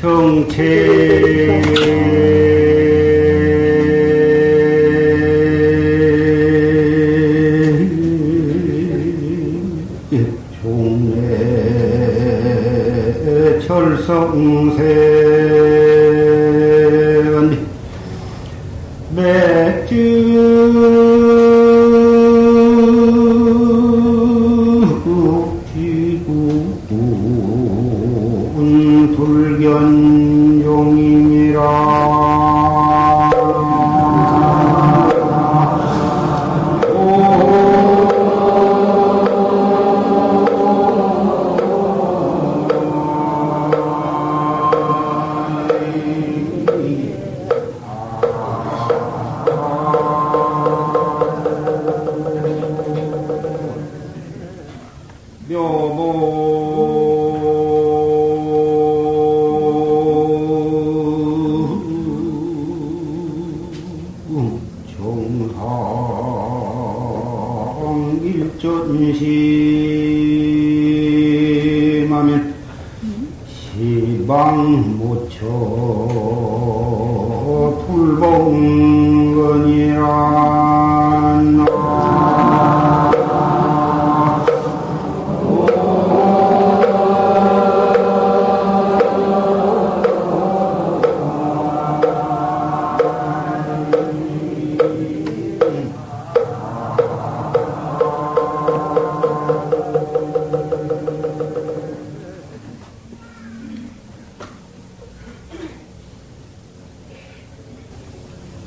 정체 종래 철성세 맥주 지구군 불견용이니라. 정성일전심하면 시방무처 불봉건이란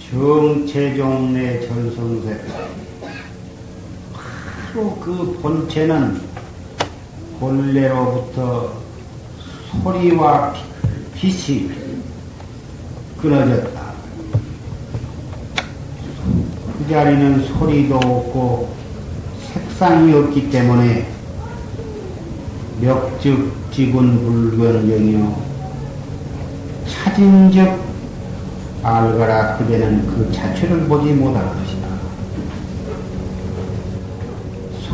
정체종래 절성세. 바로 그 본체는 본래로부터 소리와 빛이 끊어졌다. 그 자리는 소리도 없고 색상이 없기 때문에 멱즉지군불견영이요 차진적 알거라 그대는 그 자체를 보지 못할 것이다.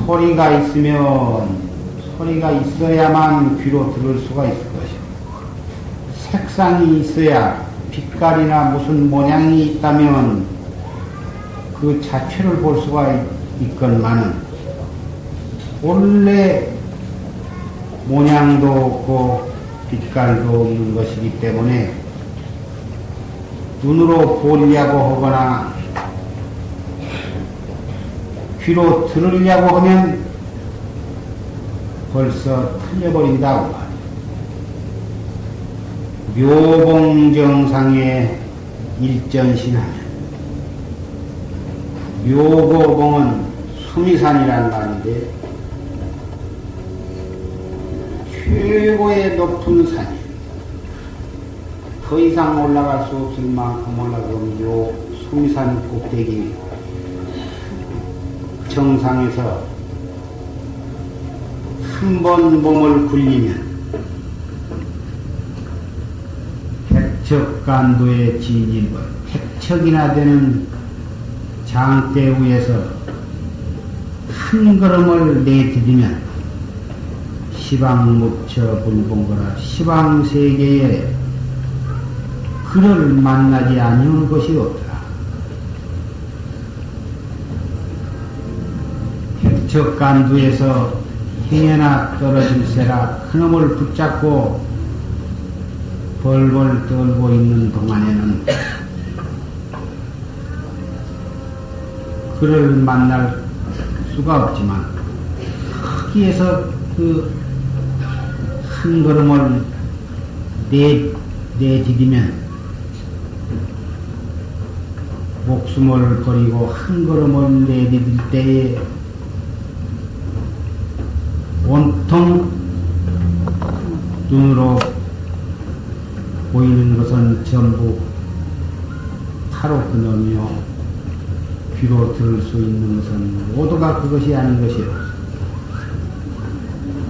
소리가 있으면 소리가 있어야만 귀로 들을 수가 있을 것이고 색상이 있어야 빛깔이나 무슨 모양이 있다면 그 자체를 볼 수가 있건만은 원래 모양도 없고 빛깔도 없는 것이기 때문에 눈으로 보려고 하거나 귀로 들으려고 하면 벌써 틀려버린다고. 묘봉정상의 일전신하면 묘고봉은 수미산이라는 말인데 최고의 높은 산이에요. 더 이상 올라갈 수 없을 만큼 올라가면 요 수미산 꼭대기 정상에서 한 번 몸을 굴리면 백척간도의 진일벌 백척이나 되는 장대 위에서 한 걸음을 내디디면 시방무처 불봉거라 시방세계에 그를 만나지 아니하는 것이 없더라. 백척간두에서 행여나 떨어질세라 그놈을 붙잡고 벌벌 떨고 있는 동안에는 그를 만날 수가 없지만 거기에서 그 한 걸음을 내디디면 목숨을 버리고 한 걸음을 내디딜 때에 온통 눈으로 보이는 것은 전부 타로 그놈이요 귀로 들을 수 있는 것은 모두가 그것이 아닌 것이요.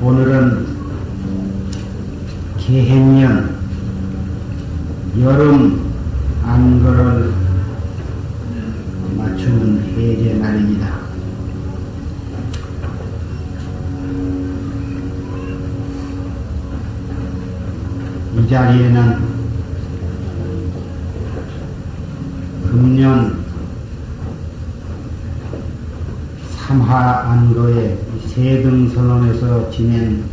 오늘은 개행년 여름 안거를 맞추는 해제 날입니다. 이 자리에는 금년 삼화안거의 세등선언에서 지낸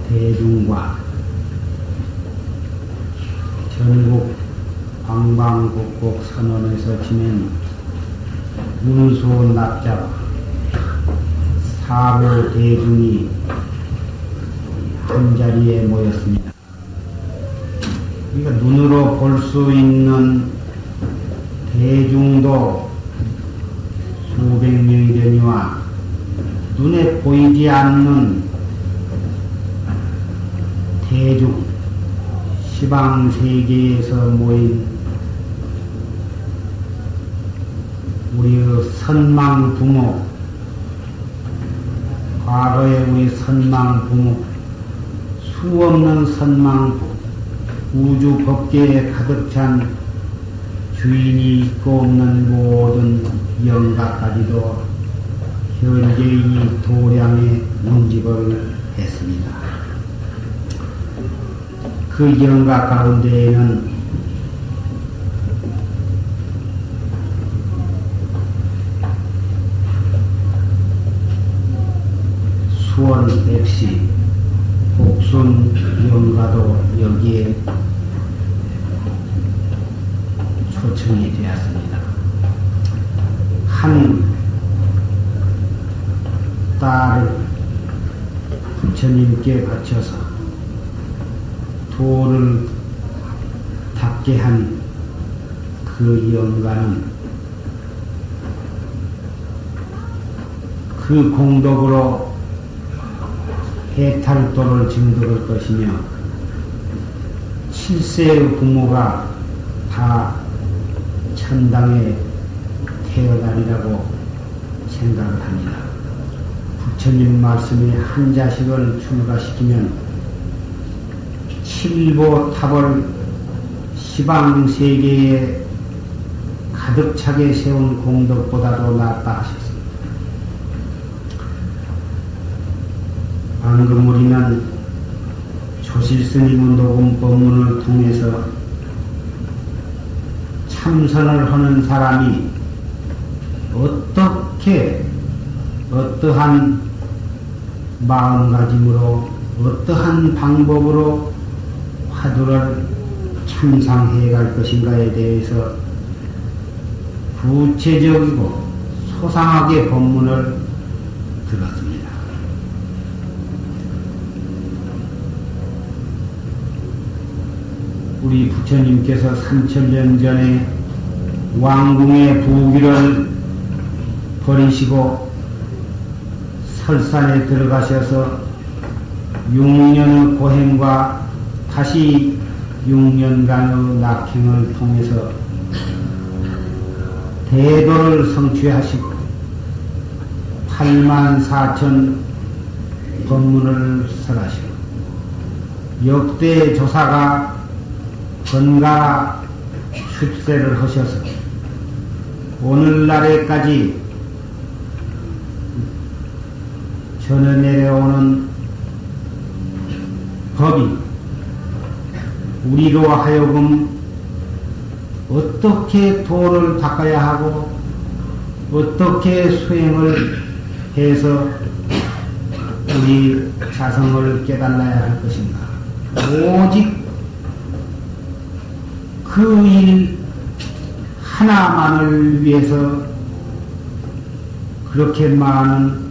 대중과 전국 방방곡곡 선언에서 지낸 문수 납자와 사부 대중이 한자리에 모였습니다. 우리가 눈으로 볼 수 있는 대중도 수백 명이 되니와 눈에 보이지 않는 대중, 시방세계에서 모인 우리의 선망 부모, 과거의 우리 선망 부모, 수없는 선망 우주 법계에 가득 찬 주인이 있고 없는 모든 영가까지도 현재 이 도량에 운집을 했습니다. 그 영가 가운데에는 수원 백시 복순 영가도 여기에 초청이 되었습니다. 한 딸을 부처님께 바쳐서 도를 닦게 한 그 영가는 그 공덕으로 해탈도를 증득할 것이며 7세의 부모가 다 천당에 태어나리라고 생각을 합니다. 부처님 말씀에 한 자식을 출가시키면 7보탑을 시방세계에 가득 차게 세운 공덕보다도 낫다 하셨습니다. 방금 우리는 조실스님의 녹음 법문을 통해서 참선을 하는 사람이 어떻게 어떠한 마음가짐으로 어떠한 방법으로 화두를 참상해 갈 것인가에 대해서 구체적이고 소상하게 법문을 들었습니다. 우리 부처님께서 3000년 전에 왕궁의 부귀를 버리시고 설산에 들어가셔서 6년의 고행과 다시 6년간의 낙행을 통해서 대도를 성취하시고 84,000 법문을 설하시고 역대 조사가 번갈아 출세를 하셔서 오늘날에까지 전해 내려오는 법이 우리로 하여금 어떻게 도를 닦아야 하고 어떻게 수행을 해서 우리 자성을 깨달아야 할 것인가. 오직 그 일 하나만을 위해서 그렇게 많은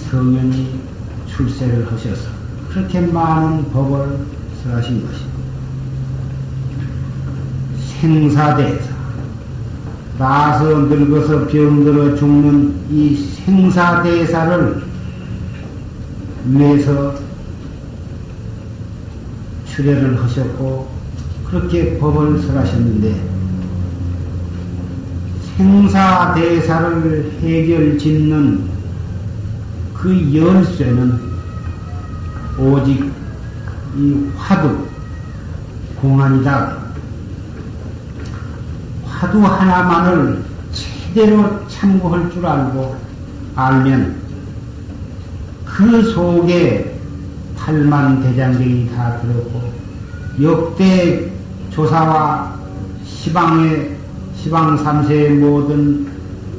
성현이 출세를 하셔서 그렇게 많은 법을 설하신 것입니다. 생사대사, 나서 늙어서 병들어 죽는 이 생사대사를 위해서 출애를 하셨고 그렇게 법을 설하셨는데 생사대사를 해결짓는 그 열쇠는 오직 이 화두 공안이다. 화두 하나만을 제대로 참고할 줄 알고 알면 그 속에 팔만 대장경이 다 들었고 역대 조사와 시방 삼세의 모든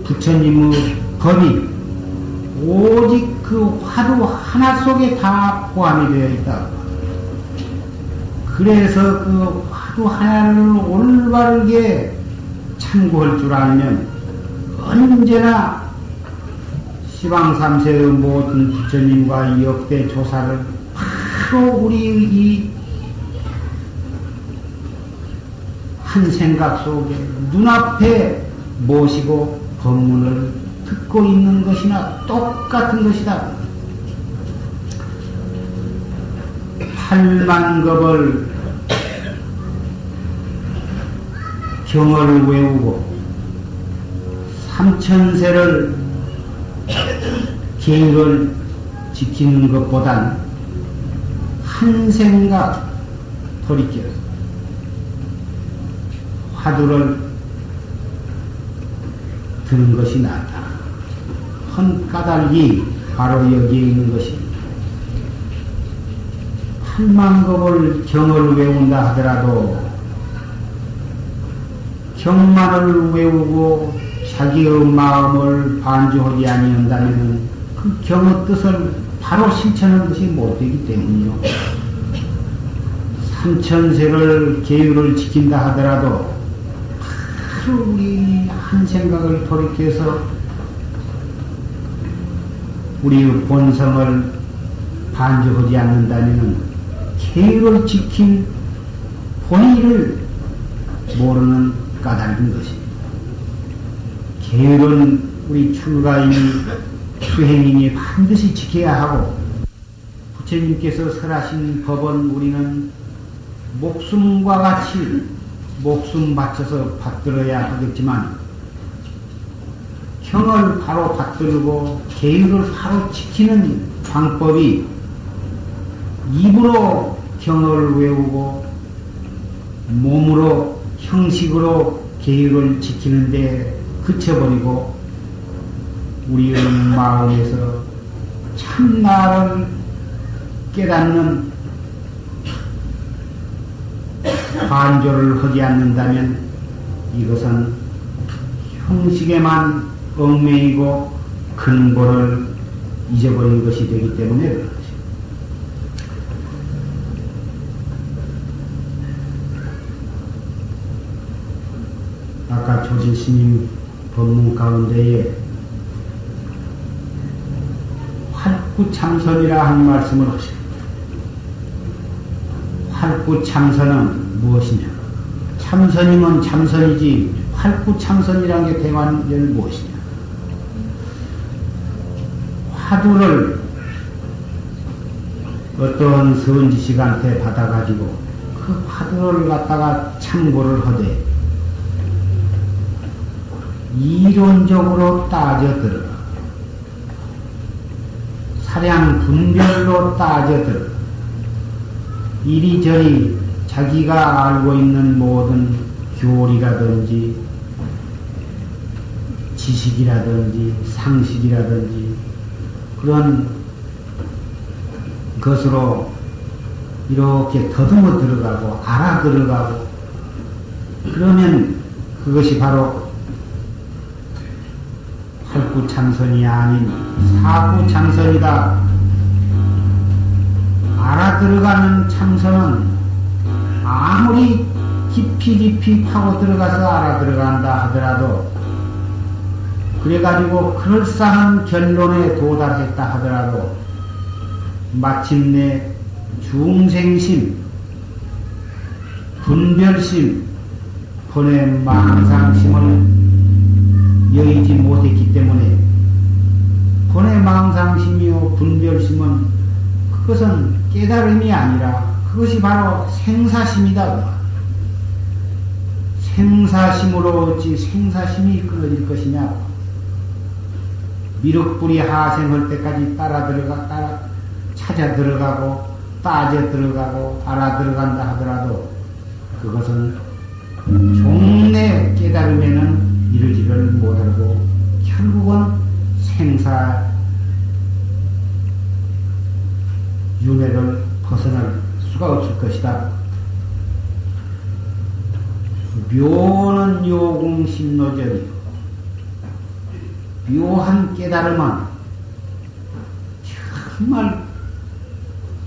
부처님의 법이 오직 그 화두 하나 속에 다 포함이 되어 있다. 그래서 그 화두 하나를 올바르게 참고할 줄 알면 언제나 시방 삼세의 모든 부처님과 역대 조사를 바로 우리 이 한 생각 속에 눈앞에 모시고 법문을 듣고 있는 것이나 똑같은 것이다. 8만겁을 경을 외우고 3000세를 계율을 지키는 것보단 한 생각 돌이켜서 화두를 드는 것이 낫다. 헌 까닭이 바로 여기에 있는 것입니다. 8만겁을 경을 외운다 하더라도 경만을 외우고 자기의 마음을 반주하지 아니한다면 그 경의 뜻을 바로 실천하는 것이 못되기 때문이요. 3000세를 계율을 지킨다 하더라도 바로 우리 한 생각을 돌이켜서 우리의 본성을 반주하지 않는다면 계율을 지킨 본의를 모르는 까닭인 것입니다. 계율은 우리 출가인이 수행인이 반드시 지켜야 하고 부처님께서 설하신 법은 우리는 목숨과 같이 목숨 바쳐서 받들어야 하겠지만 경을 바로 받들고 계율을 바로 지키는 방법이 입으로 경을 외우고 몸으로 형식으로 계율을 지키는데 그쳐버리고 우리의 마음에서 참나를 깨닫는 반조를 하지 않는다면 이것은 형식에만 얽매이고 근본을 잊어버린 것이 되기 때문에 그렇죠. 아까 조실스님 법문 가운데에 활구참선이라 한 말씀을 하십니다. 활구참선은 무엇이냐? 참선이면 참선이지 활구참선이라는 게 대관절 무엇이냐? 화두를 어떤 선지식한테 받아가지고 그 화두를 갖다가 참고를 하되 이론적으로 따져 들어가 사량 분별로 따져 들어가 이리저리 자기가 알고 있는 모든 교리라든지 지식이라든지 상식이라든지 그런 것으로 이렇게 더듬어 들어가고 알아 들어가고 그러면 그것이 바로 활구참선이 아닌 사구참선이다. 알아 들어가는 참선은 아무리 깊이 파고 들어가서 알아 들어간다 하더라도 그래가지고 그럴싸한 결론에 도달했다 하더라도 마침내 중생심, 분별심, 번외 망상심을 여의지 못했기 때문에 번외 망상심이요 분별심은 그것은 깨달음이 아니라 그것이 바로 생사심이다. 생사심으로 어찌 생사심이 끊어질 것이냐. 미륵불이 하생할 때까지 따라 찾아 들어가고 따져 들어가고 알아 들어간다 하더라도 그것은 종래 깨달음에는 이르지를 못하고 결국은 생사 윤회를 벗어날 수가 없을 것이다. 묘는 요공심노절이요. 묘한 깨달음은 정말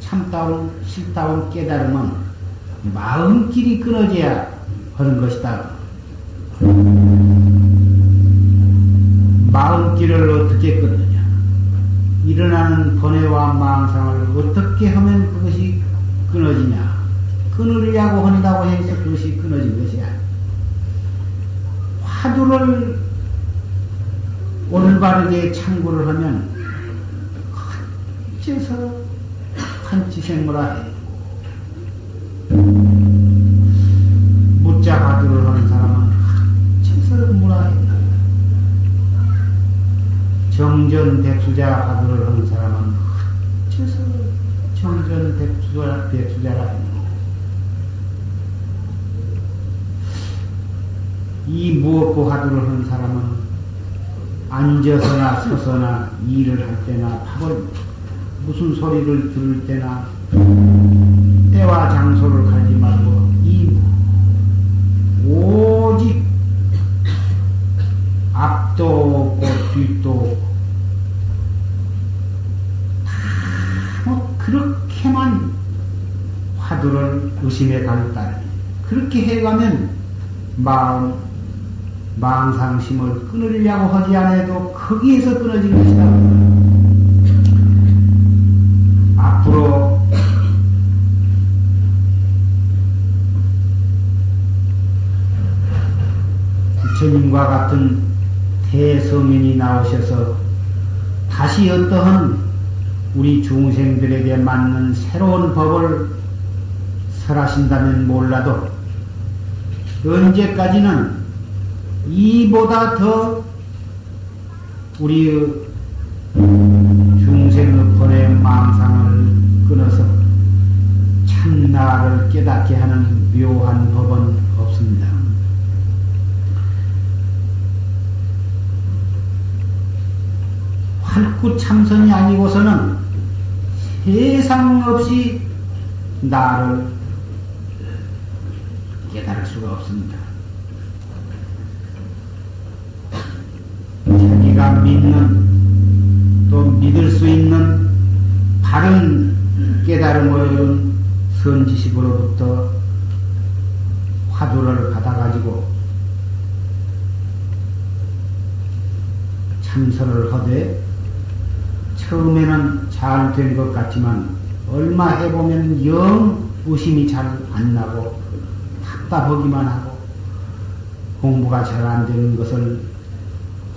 참다운 싫다운 깨달음은 마음길이 끊어져야 하는 것이다. 마음길을 어떻게 끊느냐? 일어나는 번뇌와 망상을 어떻게 하면 그것이 끊어지냐? 끊으려고 한다고 해서 그것이 끊어진 것이 아니야. 화두를 올바르게 참고를 하면 어째서 한치생모라 해. 무자 화두를 하는 사람은 어째서 뭐라 해. 정전백수자 화두를 하는 사람은 어째서 정전백수자라 해. 이 무엇고 화두를 하는 사람은 앉아서나 서서나 일을 할 때나 밥을 무슨 소리를 들을 때나 때와 장소를 가리지 말고 이 오직 앞도 없고 뒤도 없고 다 그렇게만 화두를 의심해 가는 따름이에요. 그렇게 해가면 망상심을 끊으려고 하지 않아도 거기에서 끊어질 것이다. 앞으로 부처님과 같은 대성인이 나오셔서 다시 어떠한 우리 중생들에게 맞는 새로운 법을 설하신다면 몰라도 언제까지는 이보다 더 우리의 중생의 번뇌 망상을 끊어서 참나를 깨닫게 하는 묘한 법은 없습니다. 활구참선이 아니고서는 세상 없이 나를 깨달을 수가 없습니다. 자기가 믿는 또 믿을 수 있는 바른 깨달음을 얻은 선지식으로부터 화두를 받아가지고 참선을 하되 처음에는 잘 된 것 같지만 얼마 해보면 영 의심이 잘 안 나고 답답하기만 하고 공부가 잘 안 되는 것을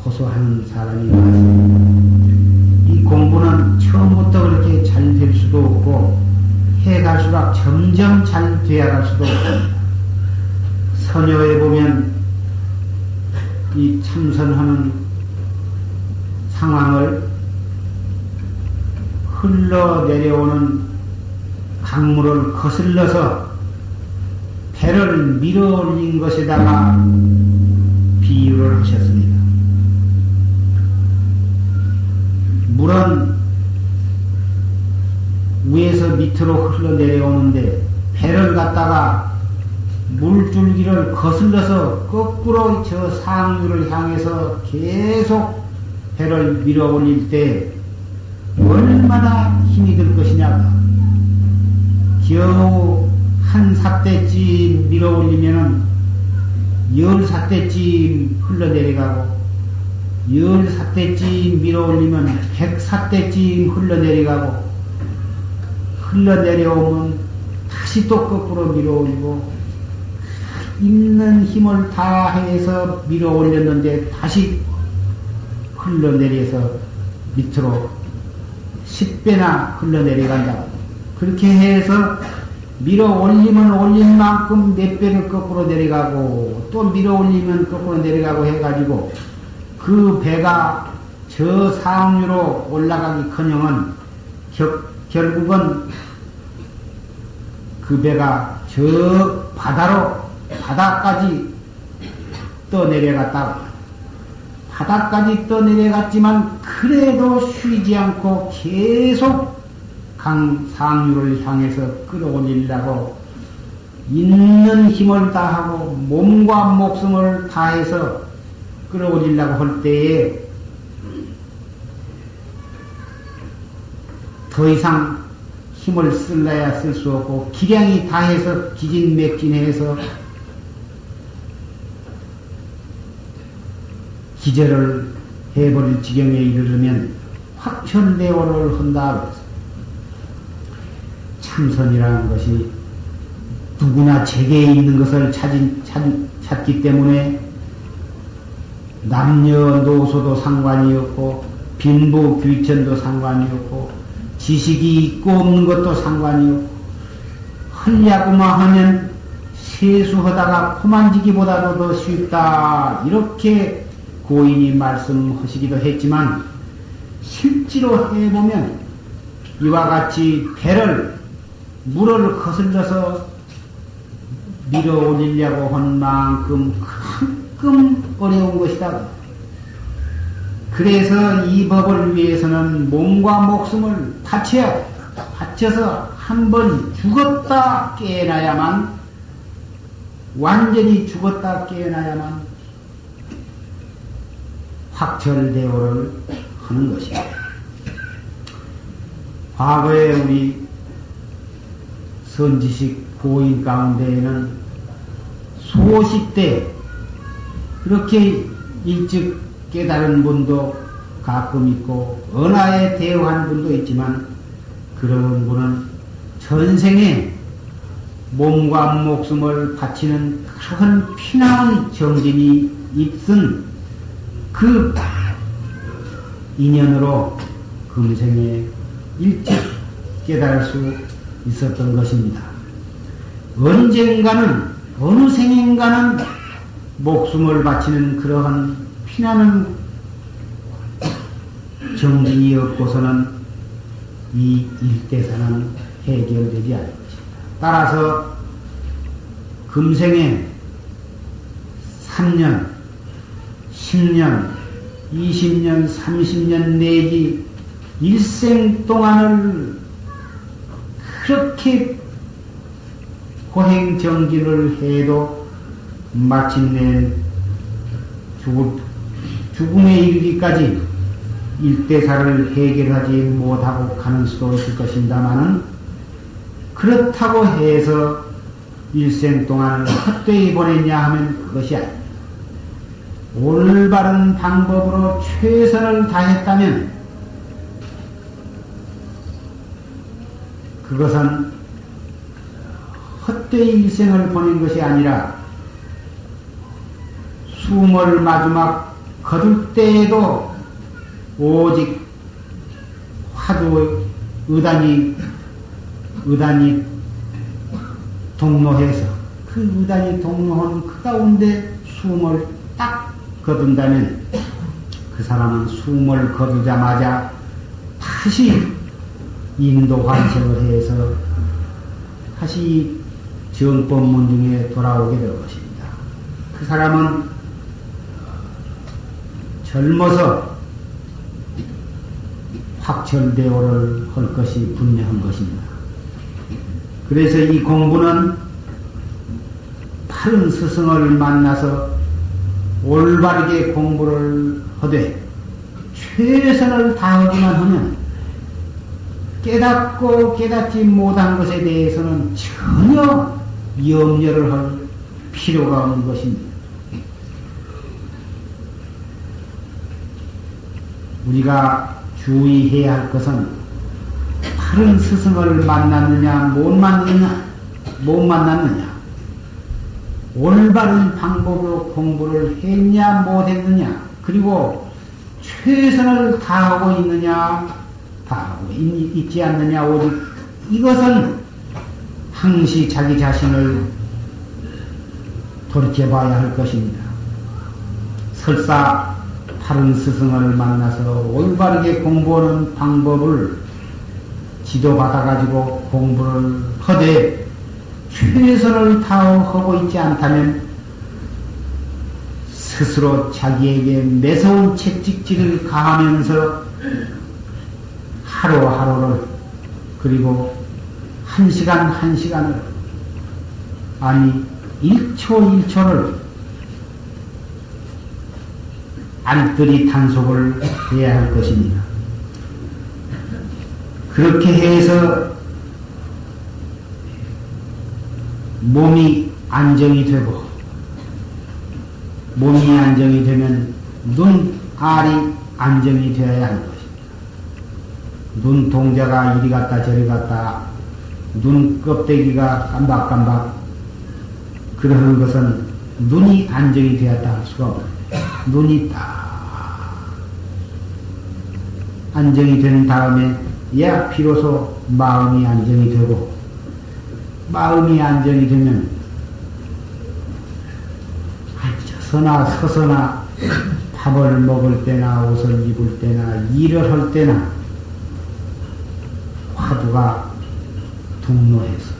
호소하는 사람이 많습니다. 이 공부는 처음부터 그렇게 잘 될 수도 없고 해갈수록 점점 잘 되어갈 수도 없습니다. 선녀에 보면 이 참선하는 상황을 흘러내려오는 강물을 거슬러서 배를 밀어올린 것에다가 비유를 하셨습니다. 물은 위에서 밑으로 흘러내려오는데 배를 갖다가 물줄기를 거슬러서 거꾸로 저 상류를 향해서 계속 배를 밀어올릴 때 얼마나 힘이 들 것이냐. 겨우 한 삿대쯤 밀어올리면은 10삿대쯤 흘러내려가고 10삿대쯤 밀어올리면 100삿대쯤 흘러내려가고 흘러내려오면 다시 또 거꾸로 밀어올리고 있는 힘을 다해서 밀어올렸는데 다시 흘러내려서 밑으로 10배나 흘러내려간다. 그렇게 해서 밀어올리면 올린 만큼 몇 배를 거꾸로 내려가고 또 밀어올리면 거꾸로 내려가고 해가지고 그 배가 저 상류로 올라가기커녕은 결국은 그 배가 저 바다까지 떠내려갔다가 바다까지 떠내려갔지만 그래도 쉬지 않고 계속 상류를 향해서 끌어올리려고 있는 힘을 다하고 몸과 목숨을 다해서 끌어올리려고 할 때에 더 이상 힘을 쓸래야 쓸 수 없고 기량이 다해서 기진맥진해서 기절을 해버릴 지경에 이르르면 확철대오를 한다 그래서 참선이라는 것이 누구나 제게에 있는 것을 찾기 때문에 남녀노소도 상관이 없고 빈부 귀천도 상관이 없고 지식이 있고 없는 것도 상관이 없고 하려고만 하면 세수하다가 코만지기보다도 더 쉽다 이렇게 고인이 말씀하시기도 했지만 실제로 해보면 이와 같이 물을 거슬러서 밀어 올리려고 한 만큼 어려운 것이다. 그래서 이 법을 위해서는 몸과 목숨을 바쳐서 한번 죽었다 깨어나야만, 완전히 죽었다 깨어나야만 확철대오를 하는 것입니다. 과거에 우리 선지식 고인 가운데에는 소식 때 그렇게 일찍 깨달은 분도 가끔 있고 은하에 대우한 분도 있지만 그런 분은 전생에 몸과 목숨을 바치는 큰 피나는 정진이 있은 그 인연으로 금생에 일찍 깨달을 수 있었던 것입니다. 언젠가는 어느 생인가는 목숨을 바치는 그러한 피나는 정진이 없고서는 이 일대사는 해결되지 않을 것입니다. 따라서 금생에 3년, 10년, 20년, 30년 내지 일생 동안을 그렇게 고행정진을 해도 마침내 죽음에 이르기까지 일대사를 해결하지 못하고 가는 수도 있을 것입니다마는 그렇다고 해서 일생 동안을 헛되이 보냈냐 하면 그것이 아닙니다. 올바른 방법으로 최선을 다했다면 그것은 헛되이 일생을 보낸 것이 아니라 숨을 마지막 거둘 때에도 오직 화두 의단이 동로해서 그 의단이 동로한 그 가운데 숨을 딱 거둔다면 그 사람은 숨을 거두자마자 다시 인도 환생을 해서 다시 정법문 중에 돌아오게 될 것입니다. 그 사람은 젊어서 확철대오를 할 것이 분명한 것입니다. 그래서 이 공부는 바른 스승을 만나서 올바르게 공부를 하되 최선을 다하기만 하면 깨닫고 깨닫지 못한 것에 대해서는 전혀 염려를 할 필요가 없는 것입니다. 우리가 주의해야 할 것은 바른 스승을 만났느냐 못 만났느냐 올바른 방법으로 공부를 했냐 못했느냐 그리고 최선을 다하고 있느냐 다하고 있지 않느냐 오직 이것은 항시 자기 자신을 돌이켜봐야 할 것입니다. 설사 바른 스승을 만나서 올바르게 공부하는 방법을 지도받아가지고 공부를 하되 최선을 다하고 있지 않다면 스스로 자기에게 매서운 채찍질을 가하면서 하루하루를 그리고 한 시간 한 시간을, 아니 1초 1초를 알뜰히 단속을 해야 할 것입니다. 그렇게 해서 몸이 안정이 되고, 몸이 안정이 되면 눈알이 안정이 되어야 할 것입니다. 눈 동자가 이리 갔다 저리 갔다, 눈 껍데기가 깜박깜박 그러는 것은 눈이 안정이 되었다 할 수가 없습니다. 눈이 딱 안정이 된 다음에 야 비로소 마음이 안정이 되고, 마음이 안정이 되면 앉아서나 서서나 밥을 먹을 때나 옷을 입을 때나 일을 할 때나 화두가 둥로해서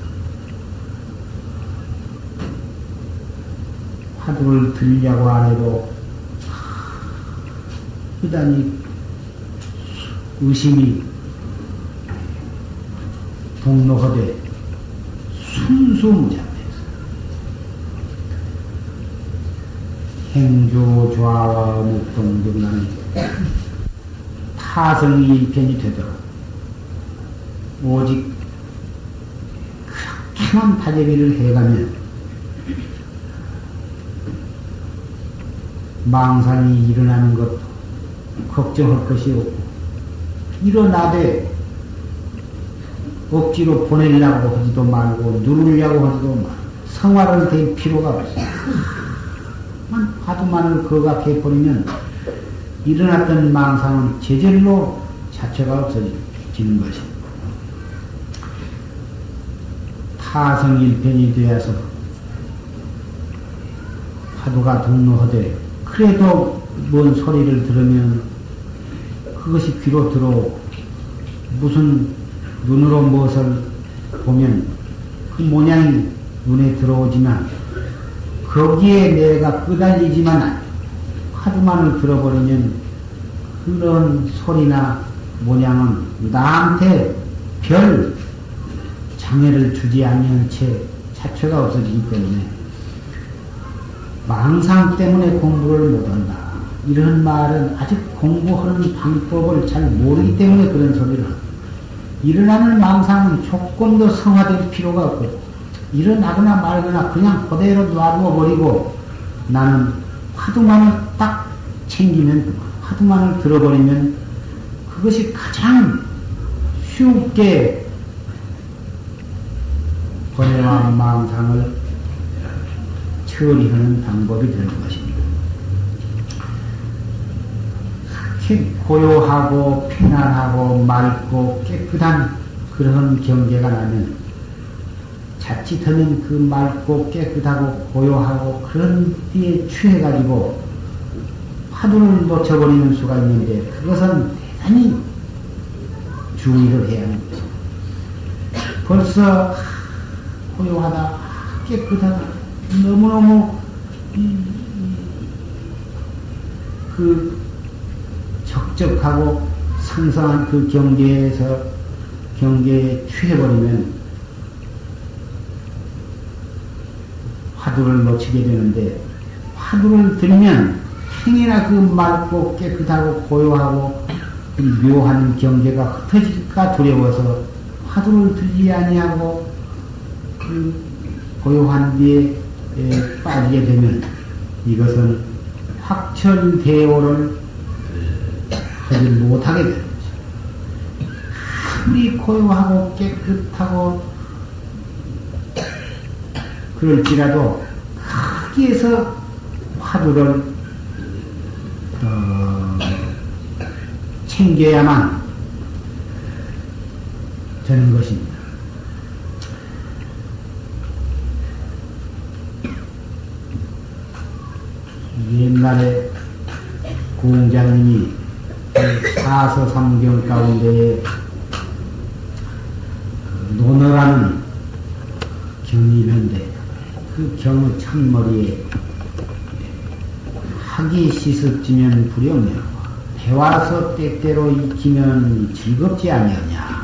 화두를 들으려고 안 해도 그다니 의심이 동로하되 순수무잡해서 행조 좌와 묵동등하는 타성이 일편이 되도록 오직 그렇게만 다재기를 해가면 망상이 일어나는 것도 걱정할 것이 없고, 일어나되 억지로 보내려고 하지도 말고 누르려고 하지도 말고 성화를 댈 필요가 없어요. 화두만을 거각해 버리면 일어났던 망상은 제절로 자체가 없어지는 것입니다. 타성일편이 되어서 화두가 동로하되 그래도 뭔 소리를 들으면 그것이 귀로 들어오고, 무슨 눈으로 무엇을 보면 그 모양이 눈에 들어오지만 거기에 내가 끄달리지만 화두만을 들어버리면 그런 소리나 모양은 나한테 별 장애를 주지 않는 채 자체가 없어지기 때문에 망상 때문에 공부를 못한다, 이런 말은 아직 공부하는 방법을 잘 모르기 때문에 그런 소리를 합니다. 일어나는 망상은 조금도 성화될 필요가 없고, 일어나거나 말거나 그냥 그대로 놔두어 버리고 나는 화두만을 딱 챙기면, 화두만을 들어버리면 그것이 가장 쉽게 번뇌와 망상을 처리하는 방법이 되는 것입니다. 그렇게 고요하고 편안하고 맑고 깨끗한 그런 경계가 나면 자칫하면 그 맑고 깨끗하고 고요하고 그런 데에 취해가지고 화두를 놓쳐버리는 수가 있는데, 그것은 대단히 주의를 해야 하는 것입니다. 벌써 고요하다, 깨끗하다, 너무너무 그 적적하고 상상한 그 경계에 취해버리면 화두를 놓치게 되는데, 화두를 들면 행이나 그 맑고 깨끗하고 고요하고 묘한 경계가 흩어질까 두려워서 화두를 들지 아니하고 그 고요한 뒤에 빠지게 되면 이것은 확철대오를 하지 못하게 되는 거죠. 아무리 고요하고 깨끗하고 그럴지라도 거기에서 화두를 챙겨야만 되는 것입니다. 옛날에 공자님이 사서삼경 가운데에 논어라는 경이 있는데, 그 경의 첫머리에 학이 시습지면 불영이라고, 배와서 때때로 익히면 즐겁지 아니하냐,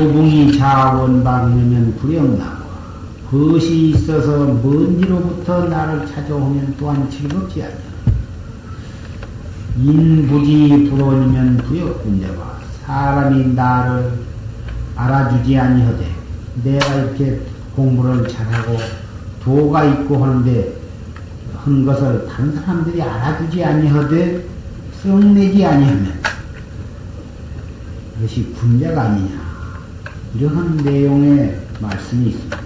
오붕이 자원방이면 불영나고 그것이 있어서 먼지로부터 나를 찾아오면 또한 즐겁지 않냐. 인부지 불온이면 부역군자가 사람이 나를 알아주지 아니하되 내가 이렇게 공부를 잘하고 도가 있고 하는데 한 것을 다른 사람들이 알아주지 아니하되 썩내지 아니하면 이것이 군자가 아니냐. 이러한 내용의 말씀이 있습니다.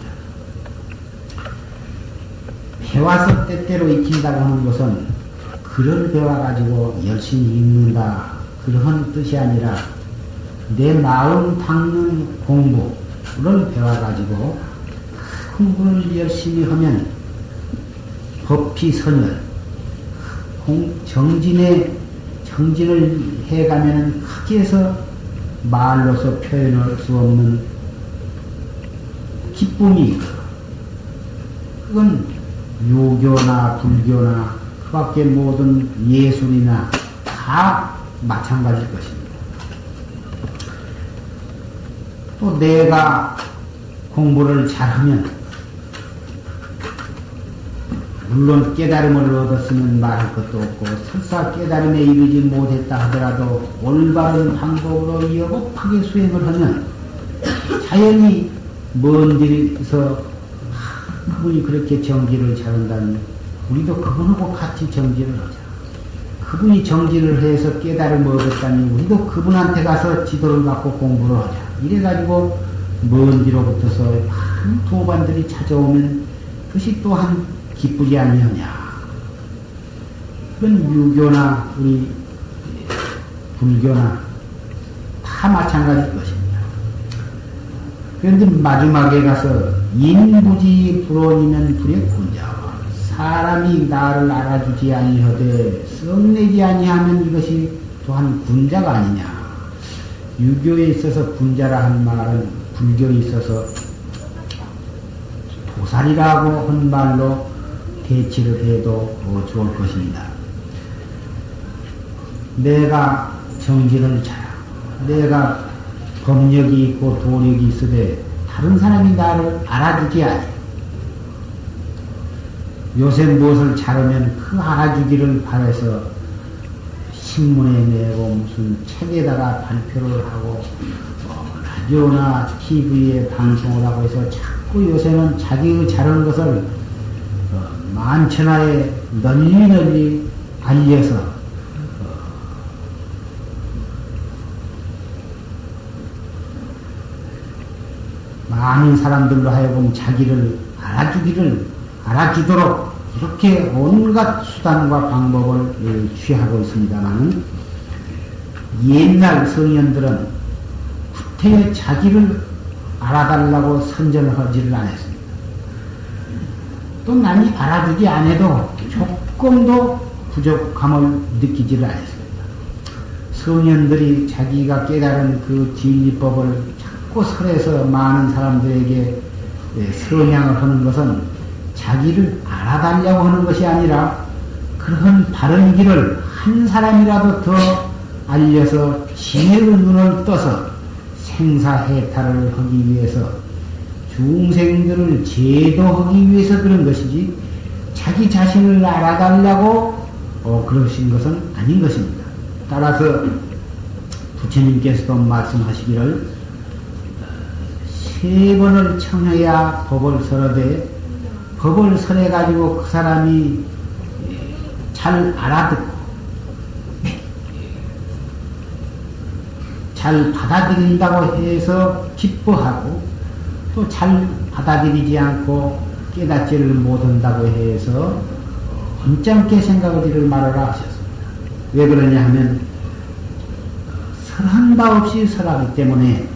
배워서 때때로 익힌다고 하는 것은 글을 배워가지고 열심히 읽는다 그런 뜻이 아니라 내 마음 닦는 공부를 배워가지고 공부를 열심히 하면 법피선열 정진을 해가면 크게 해서 말로서 표현할 수 없는 기쁨이 있고 그건 유교나 불교나 그 밖에 모든 예술이나 다 마찬가지일 것입니다. 또 내가 공부를 잘하면 물론 깨달음을 얻었으면 말할 것도 없고 설사 깨달음에 이르지 못했다 하더라도 올바른 방법으로 여곱하게 수행을 하면 자연히 먼 길에서 그분이 그렇게 정지를 잘한다니 우리도 그분하고 같이 정지를 하자. 그분이 정지를 해서 깨달음을 얻었다니 우리도 그분한테 가서 지도를 받고 공부를 하자. 이래가지고 먼 뒤로부터서 많은 도반들이 찾아오면 그것이 또한 기쁘지 아니하냐. 그건 유교나 우리 불교나 다 마찬가지일 것입니다. 그런데 마지막에 가서 인부지 불온이면 불역군자 사람이 나를 알아주지 아니하되 썩내지 아니하면 이것이 또한 군자가 아니냐. 유교에 있어서 군자라 한 말은 불교에 있어서 도살이라고 한 말로 대치를 해도 좋을 것입니다. 내가 정진을 잘하고 내가 법력이 있고 도력이 있으되 다른 사람이 나를 알아주지 아니. 요새 무엇을 잘하면 그 알아주기를 바라서 신문에 내고 무슨 책에다가 발표를 하고 라디오나 TV에 방송을 하고 해서 자꾸 요새는 자기의 잘하는 것을 만천하에 널리 알려서 많은 사람들로 하여금 자기를 알아주도록 이렇게 온갖 수단과 방법을 취하고 있습니다만 옛날 성현들은 구태여 자기를 알아달라고 선전을 하지를 않았습니다. 또 남이 알아주지 않아도 조금도 부족함을 느끼지를 않았습니다. 성현들이 자기가 깨달은 그 진리법을 자꾸 설해서 많은 사람들에게 선양을 하는 것은 자기를 알아달라고 하는 것이 아니라 그런 바른 길을 한 사람이라도 더 알려서 지혜의 눈을 떠서 생사해탈을 하기 위해서 중생들을 제도하기 위해서 그런 것이지 자기 자신을 알아달라고 그러신 것은 아닌 것입니다. 따라서 부처님께서도 말씀하시기를 3번을 청해야 법을 설하되 법을 설해가지고 그 사람이 잘 알아듣고 잘 받아들인다고 해서 기뻐하고 또 잘 받아들이지 않고 깨닫지를 못한다고 해서 언짢게 생각하지를 말아라 하셨습니다. 왜 그러냐 하면 설한 바 없이 설하기 때문에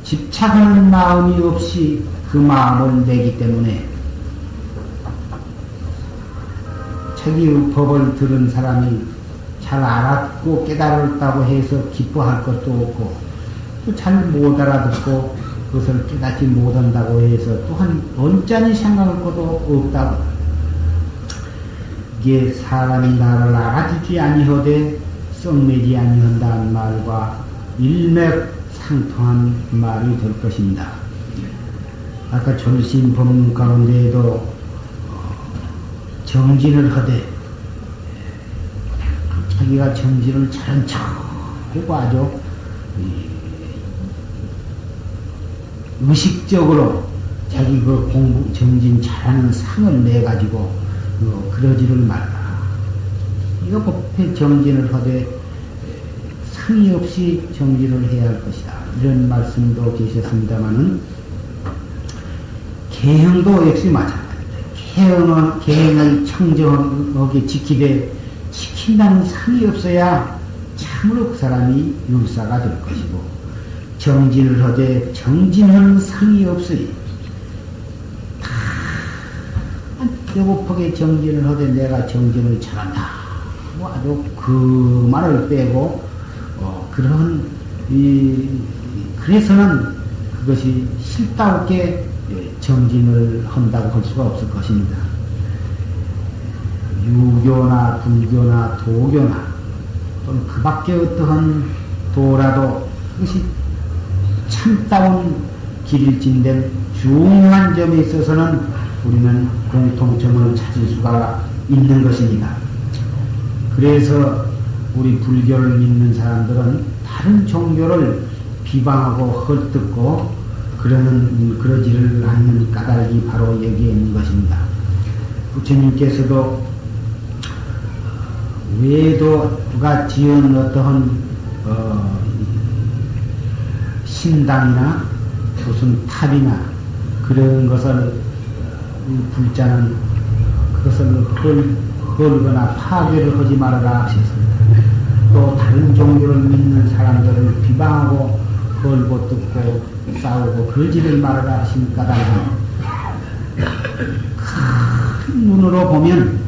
집착하는 마음이 없이 그 마음을 내기 때문에 자기의 법을 들은 사람이 잘 알았고 깨달았다고 해서 기뻐할 것도 없고 또 잘 못 알아듣고 그것을 깨닫지 못한다고 해서 또한 언짢이 생각할 것도 없다고. 이게 사람이 나를 알아주지 아니하되 썩매지 아니한다는 말과 일맥상통한 말이 될 것입니다. 아까 졸신법 가운데에도 정진을 하되 자기가 정진을 잘한 척하고 아주 의식적으로 자기 그 공부 정진 잘하는 상을 내 가지고 그러지를 말라. 이거 법회 정진을 하되 상이 없이 정진을 해야 할 것이다. 이런 말씀도 계셨습니다마는 계형도 역시 마찬가지입니다. 계형을 청정하게 지킨다는 상이 없어야 참으로 그 사람이 율사가 될 것이고, 정진을 하되 정진하는 상이 없으니 다 배고프게 정진을 하되 내가 정진을 잘한다. 뭐 아주 그 말을 빼고 그래서는 그것이 실다우게 정진을 한다고 할 수가 없을 것입니다. 유교나 불교나 도교나 또는 그 밖에 어떠한 도라도 그것이 참다운 길일진된 중요한 점에 있어서는 우리는 공통점을 찾을 수가 있는 것입니다. 그래서 우리 불교를 믿는 사람들은 다른 종교를 비방하고 헐뜯고 그러지를 않는 까닭이 바로 여기에 있는 것입니다. 부처님께서도 외도가 지은 어떠한 신당이나 무슨 탑이나 그런 것을 불자는 그것을 헐거나 파괴를 하지 말아라 하셨습니다. 또 다른 종교를 믿는 사람들을 비방하고 헐고 뜯고 싸우고 그러지를 말아라 하신 까닭은 큰 눈으로 보면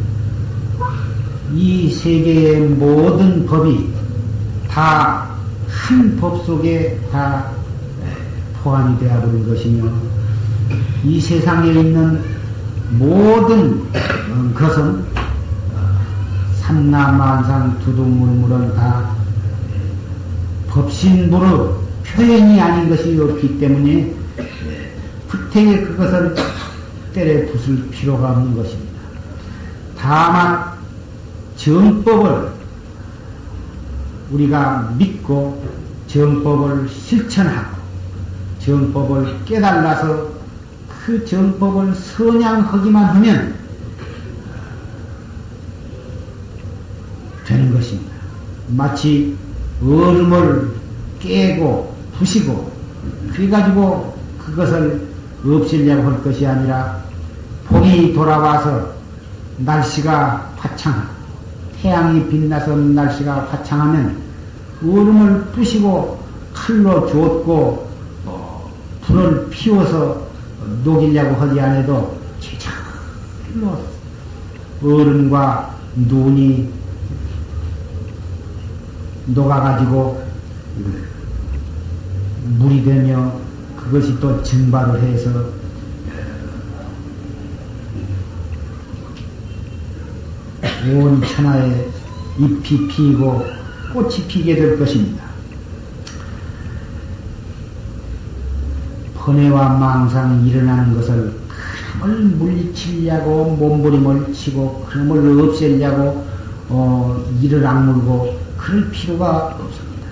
이 세계의 모든 법이 다 한 법 속에 다 포함이 되어버린 것이며, 이 세상에 있는 모든 것은 삼라만상 두두물물은 다 법신부로 표현이 아닌 것이 없기 때문에 구태에 그것을 때려 부술 필요가 없는 것입니다. 다만 정법을 우리가 믿고 정법을 실천하고 정법을 깨달아서 그 정법을 선양하기만 하면 되는 것입니다. 마치 얼음을 깨고 부시고 그래가지고 그것을 없애려고 할 것이 아니라 봄이 돌아와서 날씨가 화창하고 태양이 빛나서 날씨가 화창하면 얼음을 부시고 칼로 줬고 불을 피워서 녹이려고 하지 않아도 제자로 얼음과 눈이 녹아가지고 물이 되며 그것이 또 증발을 해서 온 천하에 잎이 피고 꽃이 피게 될 것입니다. 번뇌와 망상이 일어나는 것을 그놈을 물리치려고 몸부림을 치고 그놈을 없애려고 이를 악물고 그럴 필요가 없습니다.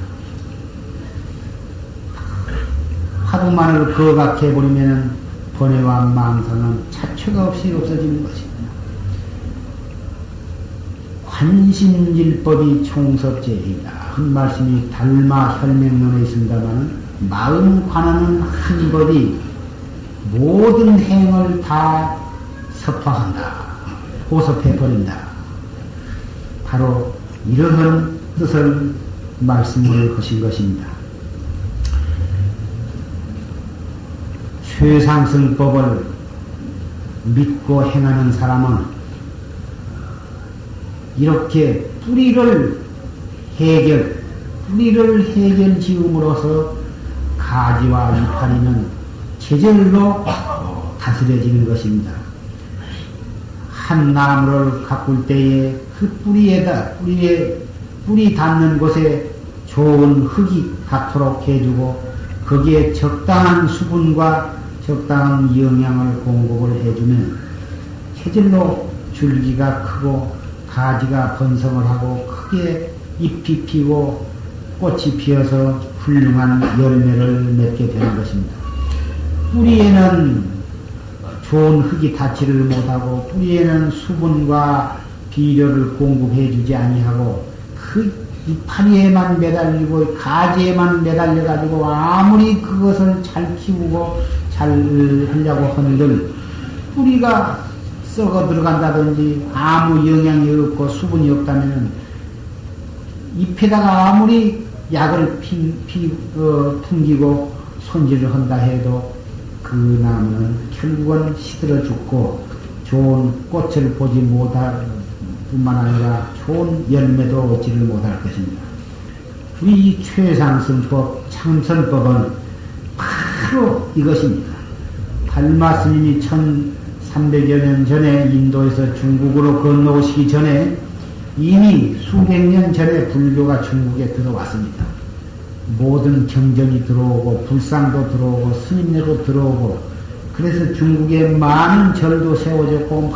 하루만을 거각해버리면 번뇌와 망상은 자초가 없이 없어지는 것입니다. 관심일법이 총섭제이다. 한 말씀이 달마 혈맹론에 있습니다만 마음 관하는 한 법이 모든 행을 다 섭화한다. 호섭해버린다. 바로 이러한 뜻을 말씀을 하신 것입니다. 최상승법을 믿고 행하는 사람은 이렇게 뿌리를 해결 지음으로써 가지와 이파리는 제절로 다스려지는 것입니다. 한 나무를 가꿀 때에 그 뿌리 닿는 곳에 좋은 흙이 닿도록 해주고 거기에 적당한 수분과 적당한 영양을 공급을 해주면 체질로 줄기가 크고 가지가 번성을 하고 크게 잎이 피고 꽃이 피어서 훌륭한 열매를 맺게 되는 것입니다. 뿌리에는 좋은 흙이 닿지를 못하고 뿌리에는 수분과 비료를 공급해 주지 아니하고 그 이파리에만 매달리고 가지에만 매달려 가지고 아무리 그것을 잘 키우고 잘 하려고 한들 뿌리가 썩어 들어간다든지 아무 영양이 없고 수분이 없다면 잎에다가 아무리 약을 풍기고 손질을 한다 해도 그 나무는 결국은 시들어 죽고 좋은 꽃을 보지 못할 뿐만 아니라 좋은 열매도 얻지를 못할 것입니다. 우리 이 최상승법, 참선법은 바로 이것입니다. 달마 스님이 1300여 년 전에 인도에서 중국으로 건너오시기 전에 이미 수백 년 전에 불교가 중국에 들어왔습니다. 모든 경전이 들어오고 불상도 들어오고 스님네도 들어오고 그래서 중국에 많은 절도 세워졌고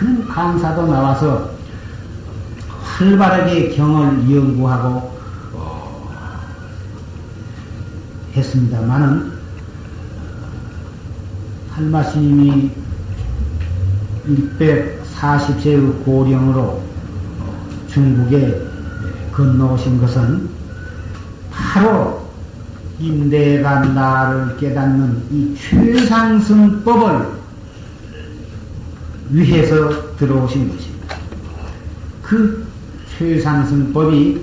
많은 강사도 나와서 활발하게 경을 연구하고 했습니다마는 달마 스님이 140세의 고령으로 중국에 건너오신 것은 바로 인대가 나를 깨닫는 이 최상승법을 위해서 들어오신 것입니다. 그 최상승법이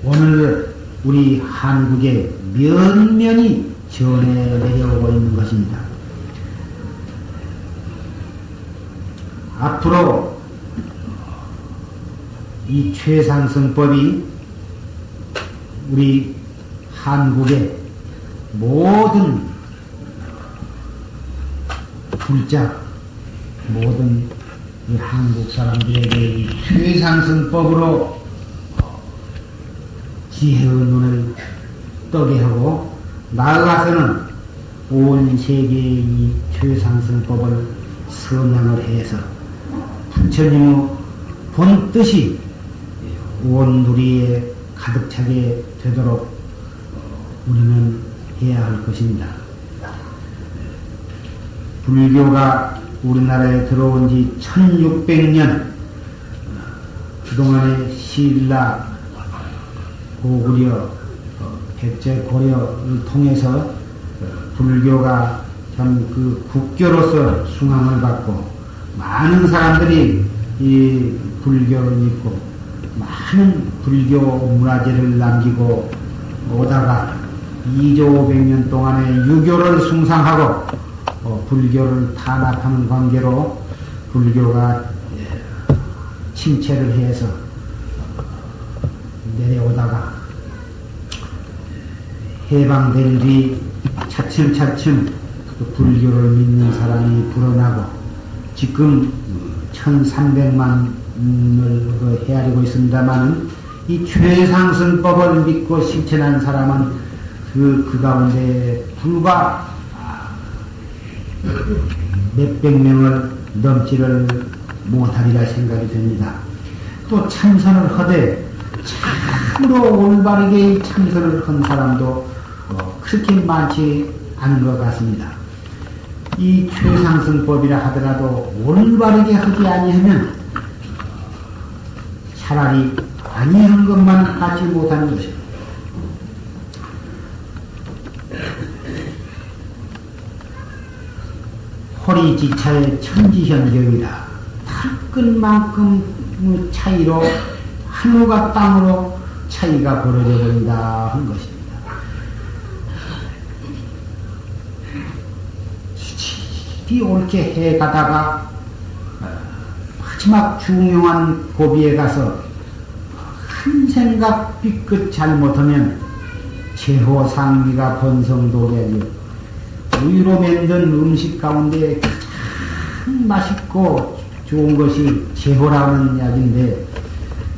오늘 우리 한국에 면면이 전해 내려오고 있는 것입니다. 앞으로 이 최상승법이 우리 한국의 모든 불자, 모든 이 한국 사람들에게 이 최상승법으로 지혜의 눈을 뜨게 하고 나아가서는 온 세계의 이 최상승법을 선양을 해서 부처님의 본 뜻이 온 누리에 가득 차게 되도록 우리는 해야 할 것입니다. 불교가 우리나라에 들어온 지 1600년, 그동안의 신라, 고구려, 백제, 고려를 통해서 불교가 참 그 국교로서 숭앙을 받고 많은 사람들이 이 불교를 믿고 많은 불교 문화재를 남기고 오다가 2조 500년 동안의 유교를 숭상하고 불교를 탄압하는 관계로 불교가 침체를 해서 내려오다가 해방된 뒤 차츰차츰 그 불교를 믿는 사람이 불어나고 지금 1300만을 헤아리고 있습니다만 이 최상승법을 믿고 실천한 사람은 그 가운데 불과 몇백 명을 넘지를 못하리라 생각이 됩니다. 또 참선을 하되 참으로 올바르게 참선을 한 사람도 그렇게 많지 않은 것 같습니다. 이 최상승법이라 하더라도 올바르게 하지 아니하면 차라리 아니한 것만 하지 못하는 것입니다. 호리지차의 천지현경이다. 탁끈만큼 차이로 하늘과 땅으로 차이가 벌어져 버린다 한 것입니다. 지지 옳게 해가다가 마지막 중요한 고비에 가서 한 생각 삐끗 잘못하면 제호상미가 번성도래하며 우유로 만든 음식 가운데 가장 맛있고 좋은 것이 제호라는 약인데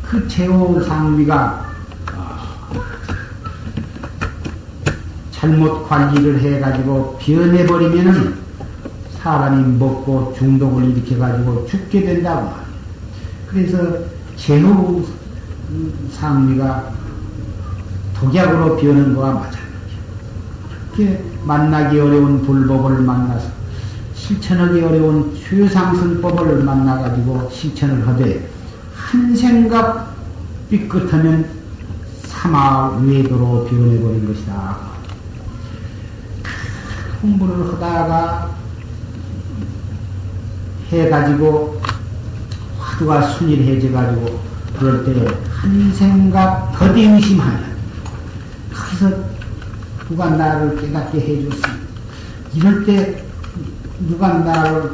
그 제호 상비가 잘못 관리를 해가지고 변해버리면은 사람이 먹고 중독을 일으켜가지고 죽게 된다고. 그래서 제호 상비가 독약으로 변한 거와 마찬가지야. 그렇게 만나기 어려운 불법을 만나서 실천하기 어려운 최상승법을 만나가지고 실천을 하되 한 생각 삐끗하면 사마외도로 변해버린 것이다. 공부를 하다가 해가지고 화두가 순일해져가지고 그럴 때 한 생각 더디 의심하면 거기서 누가 나를 깨닫게 해줬으면 이럴 때 누가 나를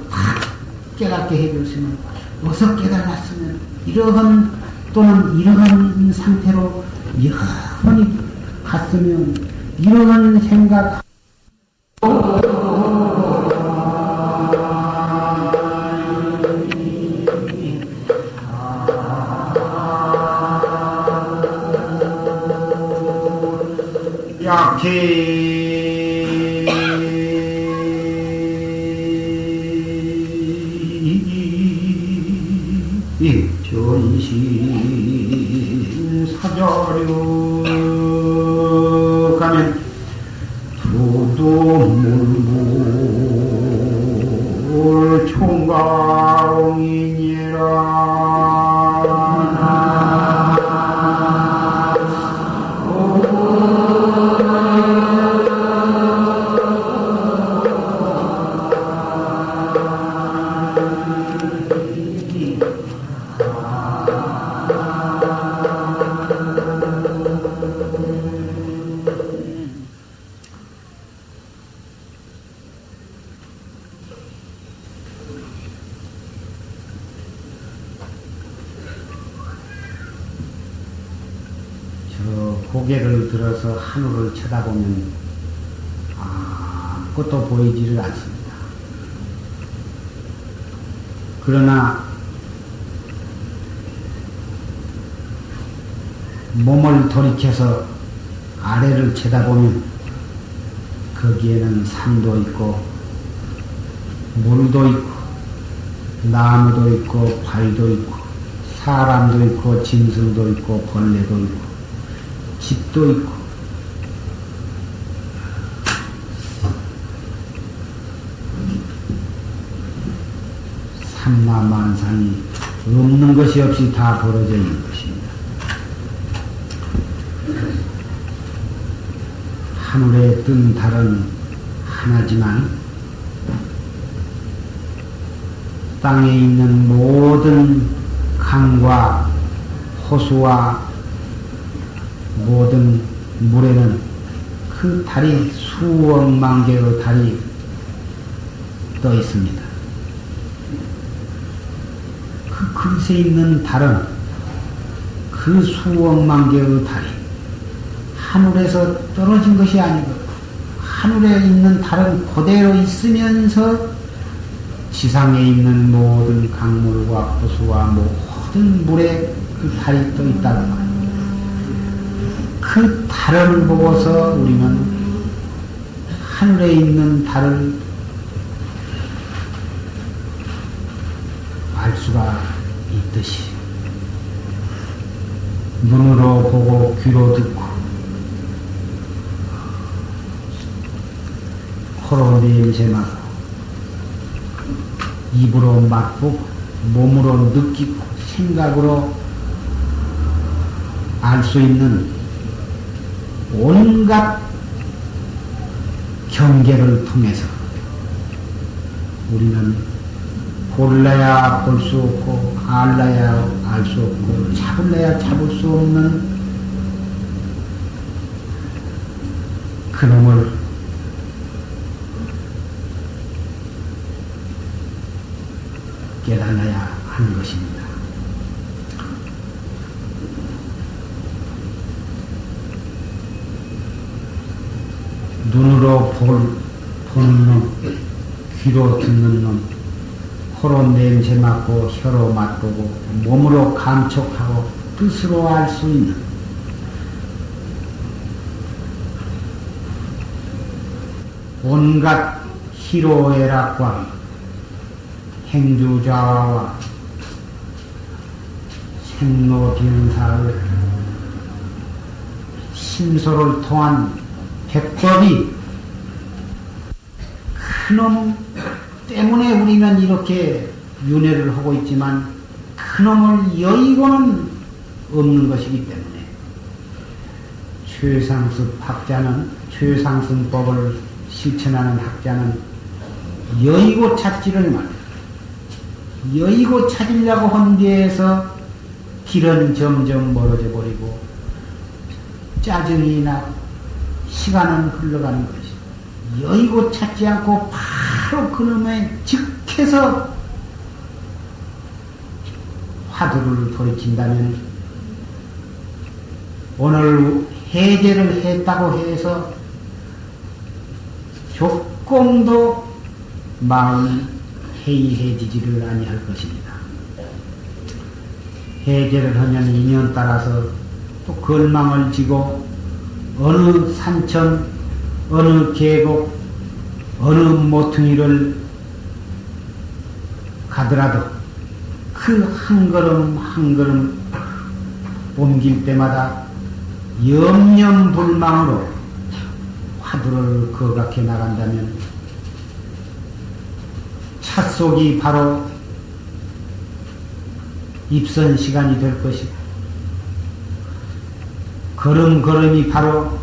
깨닫게 해줬으면 어서 깨달았으면 이러한 또는 이러한 상태로 영원히 갔으면 이러한 생각 전신 사저류 가면 두두물물 총가옹이니라 고개를 들어서 하늘을 쳐다보면 아무것도 보이지를 않습니다. 그러나 몸을 돌이켜서 아래를 쳐다보면 거기에는 산도 있고 물도 있고 나무도 있고 발도 있고 사람도 있고 짐승도 있고 벌레도 있고 집도 있고 삼라만상이 없는 것이 없이 다 벌어져 있는 것입니다. 하늘에 뜬 달은 하나지만 땅에 있는 모든 강과 호수와 모든 물에는 그 달이 수억만 개의 달이 떠 있습니다. 그 그릇에 있는 달은 그 수억만 개의 달이 하늘에서 떨어진 것이 아니고 하늘에 있는 달은 그대로 있으면서 지상에 있는 모든 강물과 호수와 모든 물에 그 달이 떠 있다는 말입니다. 그 달을 보고서 우리는 하늘에 있는 달을 알 수가 있듯이 눈으로 보고 귀로 듣고 코로 냄새 맡고 입으로 맛보고 몸으로 느끼고 생각으로 알 수 있는 온갖 경계를 통해서 우리는 볼래야 볼 수 없고 알라야 알 수 없고 잡을래야 잡을 수 없는 그놈을 깨달아야 하는 것입니다. 눈으로 보는 놈, 귀로 듣는 놈, 코로 냄새 맡고 혀로 맛보고 몸으로 감촉하고 뜻으로 알 수 있는 온갖 희로애락과 행주좌화와 생로병사의 신소를 통한 백법이 그놈 때문에 우리는 이렇게 윤회를 하고 있지만 그놈을 여의고는 없는 것이기 때문에 최상습 학자는 최상승법을 실천하는 학자는 여의고 찾지를 말이야. 여의고 찾으려고 한 데에서 길은 점점 멀어져 버리고 짜증이 나고 시간은 흘러가는 것이. 여의고 찾지 않고 바로 그놈의 즉해서 화두를 돌이킨다면 오늘 해제를 했다고 해서 조금도 마음이 해이해지지를 아니할 것입니다. 해제를 하면 인연 따라서 또 걸망을 지고 어느 산천, 어느 계곡, 어느 모퉁이를 가더라도 그 한 걸음 한 걸음 옮길 때마다 염려불망으로 화두를 거각해 나간다면 차 속이 바로 입선 시간이 될 것이고 걸음걸음이 바로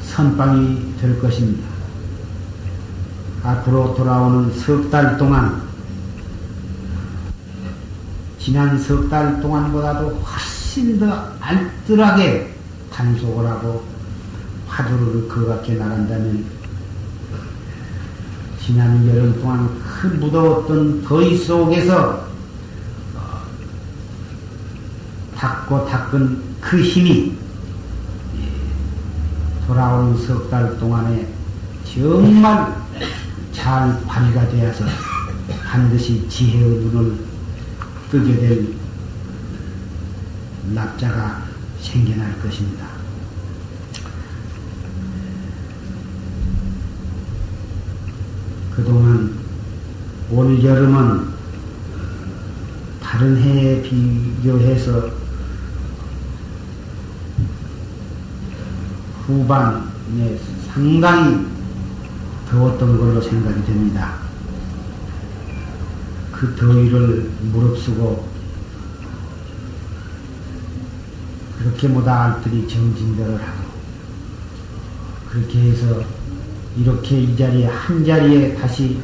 선방이 될 것입니다. 앞으로 돌아오는 석 달 동안 지난 석 달 동안보다도 훨씬 더 알뜰하게 단속을 하고 화두를 거각해 나간다면 지난 여름 동안 그 무더웠던 더위 속에서 닦고 닦은 그 힘이 돌아오는 석 달 동안에 정말 잘 발휘가 되어서 반드시 지혜의 눈을 뜨게 될 납자가 생겨날 것입니다. 그동안 올 여름은 다른 해에 비교해서 후반에 상당히 더웠던 걸로 생각이 됩니다. 그 더위를 무릅쓰고 그렇게 모다 알뜰히 정진들을 하고 그렇게 해서 이렇게 이 자리에 한 자리에 다시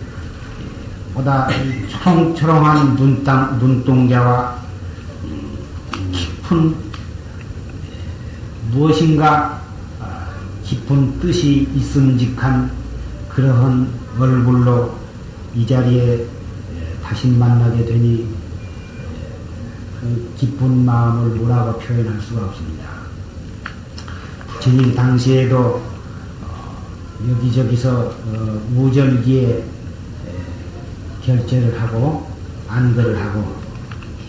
보다 초롱초롱한 눈동자와 깊은 무엇인가 깊은 뜻이 있음직한 그러한 얼굴로 이 자리에 다시 만나게 되니 그 기쁜 마음을 뭐라고 표현할 수가 없습니다. 부처님 당시에도 여기저기서 우절기에 결제를 하고 안거를 하고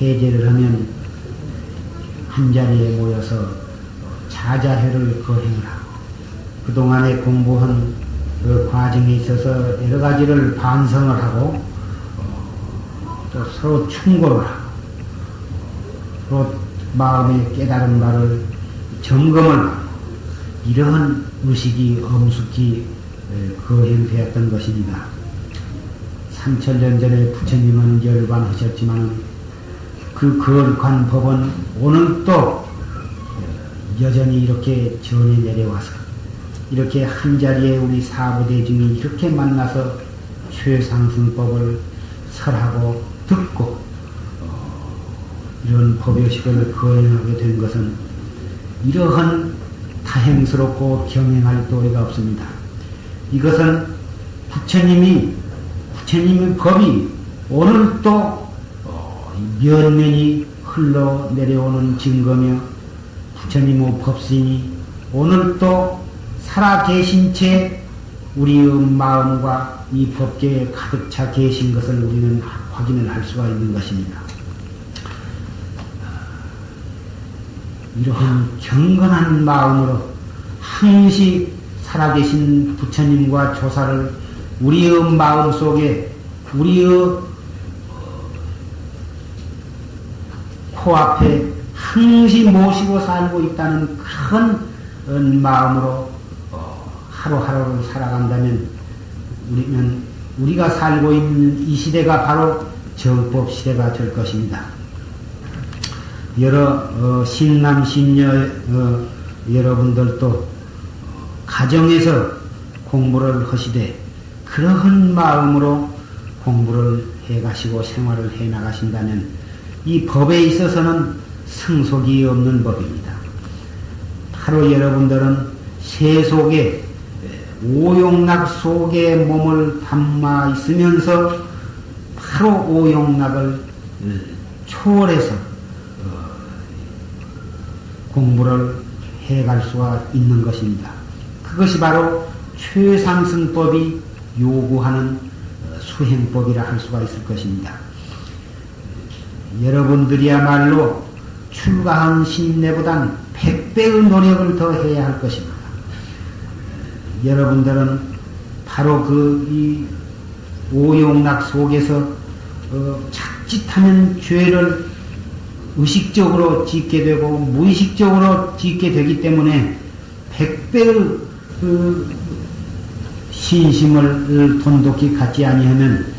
해제를 하면 한자리에 모여서 자자회를 거행을 하고 그동안에 공부한 그 과정에 있어서 여러 가지를 반성을 하고 또 서로 충고를 하고 서로 마음의 깨달은 바를 점검을 하고 이러한 의식이 엄숙히 거행되었던 것입니다. 3000년 전에 부처님은 열반하셨지만 그 거룩한 법은 오늘 또 여전히 이렇게 전해 내려와서 이렇게 한자리에 우리 사부대중이 이렇게 만나서 최상승법을 설하고 듣고 이런 법요식을 거행하게 된 것은 이러한 다행스럽고 경행할 도리가 없습니다. 이것은 부처님의 법이 오늘 또 면면이 흘러내려오는 증거며 부처님의 법신이 오늘 또 살아계신 채 우리의 마음과 이 법계에 가득 차 계신 것을 우리는 확인을 할 수가 있는 것입니다. 이러한 경건한 마음으로 항시 살아계신 부처님과 조사를 우리의 마음 속에 우리의 코앞에 항시 모시고 살고 있다는 큰 마음으로 하루하루를 살아간다면 우리가 살고 있는 이 시대가 바로 정법 시대가 될 것입니다. 여러 신남 신녀 여러분들도 가정에서 공부를 하시되 그러한 마음으로 공부를 해가시고 생활을 해 나가신다면 이 법에 있어서는 승속이 없는 법입니다. 바로 여러분들은 세 속에 오용락 속에 몸을 담아 있으면서 바로 오용락을 초월해서 공부를 해갈 수가 있는 것입니다. 그것이 바로 최상승법이 요구하는 수행법이라 할 수가 있을 것입니다. 여러분들이야말로 출가한 신임내보단 100배의 노력을 더 해야 할 것입니다. 여러분들은 바로 이 오용락 속에서 자칫하면 죄를 의식적으로 짓게 되고 무의식적으로 짓게 되기 때문에 100배의 신심을 돈독히 갖지 아니하면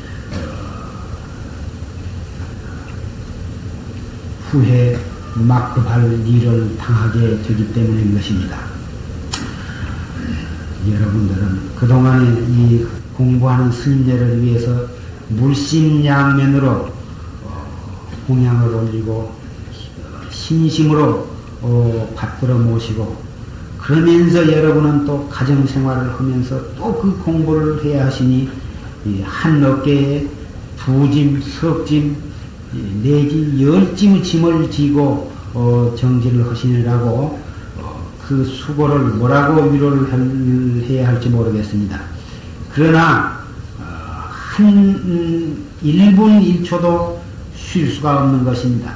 후에 막급할 일을 당하게 되기 때문인 것입니다. 여러분들은 그동안에 이 공부하는 스님들을 위해서 물심양면으로 공양을 올리고 신심으로 받들어 모시고 그러면서 여러분은 또 가정생활을 하면서 또 그 공부를 해야 하시니 한 어깨에 2짐, 석짐 내지 10짐의 짐을 지고 정진을 하시느라고 그 수고를 뭐라고 위로를 해야 할지 모르겠습니다. 그러나 한 1분 1초도 쉴 수가 없는 것입니다.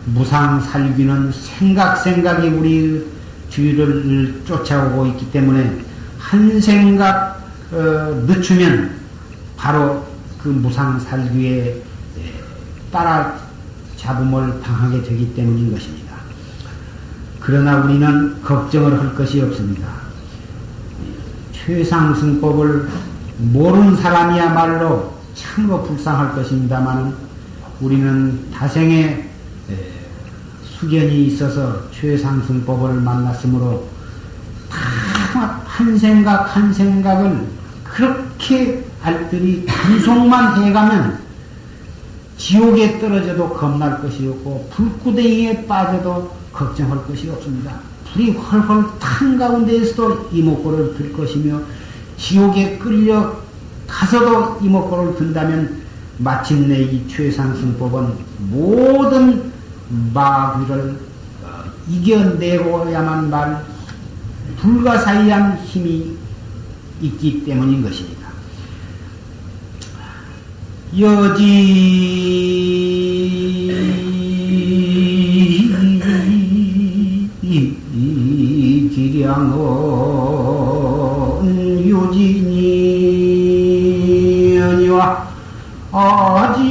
무상살귀는 생각이 우리 주위를 쫓아오고 있기 때문에 한 생각 늦추면 바로 그 무상살귀에 따라잡음을 당하게 되기 때문인 것입니다. 그러나 우리는 걱정을 할 것이 없습니다. 최상승법을 모르는 사람이야말로 참으로 불쌍할 것입니다만 우리는 다생에 수견이 있어서 최상승법을 만났으므로 한 생각을 그렇게 알뜰히 분속만 해가면 지옥에 떨어져도 겁날 것이 없고 불구덩이에 빠져도 걱정할 것이 없습니다. 불이 훨훨 탄 가운데에서도 이목구를 들 것이며 지옥에 끌려가서도 이목구를 든다면 마침내 이 최상승법은 모든 마귀를 이겨내고야만 말 불가사의한 힘이 있기 때문인 것입니다. 여지 기량은 유진이 아니와 아지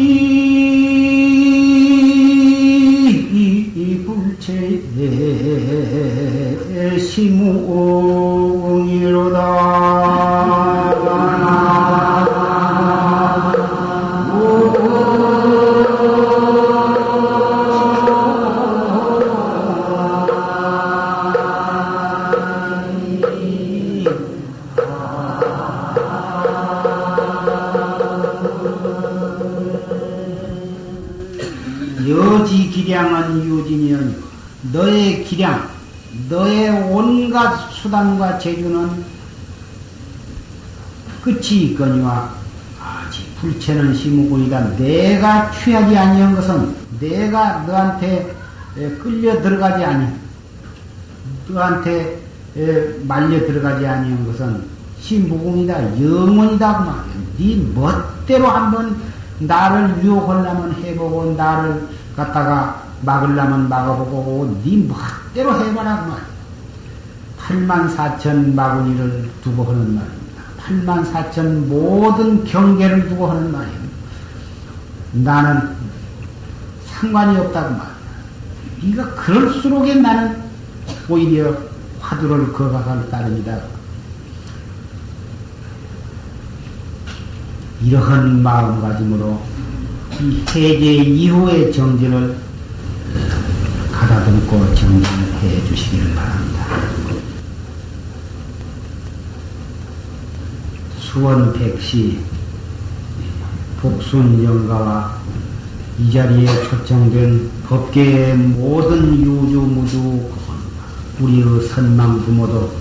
불체 시무이로다. 여지 기량은 유진이 아니고 너의 기량, 너의 온갖 수단과 재주는 끝이 있거니와 아직 불체는 시무군이다. 내가 취하지 아니한 것은 내가 너한테 끌려 들어가지 아니, 너한테 말려 들어가지 아니한 것은 무궁이다. 영원이다. 그 말이야. 네 멋대로 한번 나를 유혹하려면 해보고, 나를 갖다가 막으려면 막아보고, 네 멋대로 해봐라. 그 말이야. 84,000 마구니를 두고 하는 말입니다. 84,000 모든 경계를 두고 하는 말이에요. 나는 상관이 없다고 말이야. 네가 그럴수록에 나는 오히려 화두를 거각할 따름이다. 이러한 마음가짐으로 이 해제 이후의 정진을 가다듬고 정진을 해 주시기를 바랍니다. 수원 백시 복순영가와 이 자리에 초청된 법계의 모든 유주무주 우리의 선망 부모도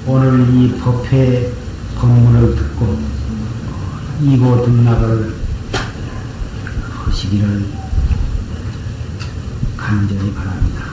오늘 이 법회 법문을 듣고 이고 등락을 하시기를 간절히 바랍니다.